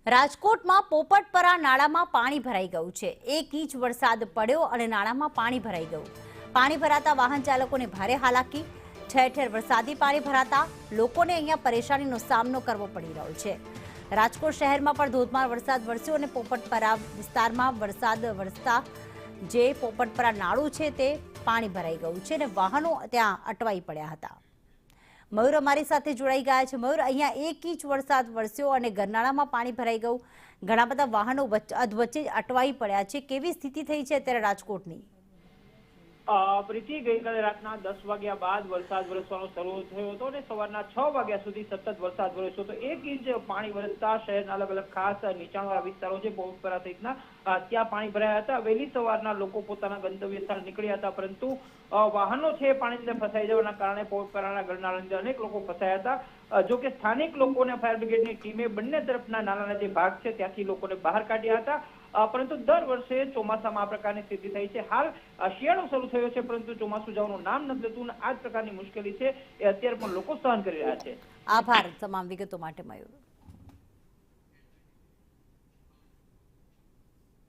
રાજકોટમાં પોપટપરા નાળામાં પાણી ભરાઈ ગયું છે। 1 ઇંચ વરસાદ પડ્યો અને નાળામાં પાણી ભરાઈ ગયું। પાણી ભરાતા વાહન ચાલકોને ભારે હાલાકી। ઠેર ઠેર વરસાદી પાણી ભરાતા લોકોને અહીંયા પરેશાનીનો સામનો કરવો પડી રહ્યો છે। રાજકોટ શહેરમાં પણ ધોધમાર વરસાદ વરસ્યો અને પોપટપરા વિસ્તારમાં વરસાદ વરસતા જે પોપટપરા નાળું છે તે પાણી ભરાઈ ગયું છે અને વાહનો ત્યાં અટવાઈ પડ્યા હતા। મયુર અમારી સાથે જોડાઈ ગયા છે। મયુર, અહીંયા 1 ઇંચ વરસાદ વરસ્યો અને ગરનાળામાં પાણી ભરાઈ ગયું, ઘણા બધા વાહનો વચ્ચે અટવાઈ પડ્યા છે। કેવી સ્થિતિ થઈ છે અત્યારે રાજકોટની? પ્રીતિ, ગઈકાલે રાતના 10 વાગ્યા બાદ વરસાદ વરસવાનો શરૂ થયો હતો અને સવારના 6 વાગ્યા સુધી સતત વરસાદ વરસ્યો હતો। 1 ઇંચ પાણી વરસતા શહેરના અલગ અલગ ખાસ નીચાણવાળા વિસ્તારો છે પોપટપરા સહિતના ત્યાં પાણી ભરાયા હતા। વહેલી સવારના લોકો પોતાના ગંતવ્ય સ્થળ નીકળ્યા હતા, પરંતુ વાહનો છે પાણી અંદર ફસાઈ જવાના કારણે પોપટપરાના ગરનાળાની અંદર અનેક લોકો ફસાયા હતા। જો કે સ્થાનિક લોકોને ફાયર બ્રિગેડની ટીમે બંને તરફના નાલાના જે ભાગ છે ત્યાંથી લોકોને બહાર કાઢ્યા હતા, પરંતુ દર વર્ષે ચોમાસામાં આ પ્રકારની સ્થિતિ થઈ છે। હાલ શિયાળો શરૂ થયો છે, પરંતુ ચોમાસું જવાનું નામ નથી લેતું અને આ જ પ્રકારની મુશ્કેલી છે એ અત્યારે પણ લોકો સહન કરી રહ્યા છે। આભાર તમામ વિગતો માટે મયુર।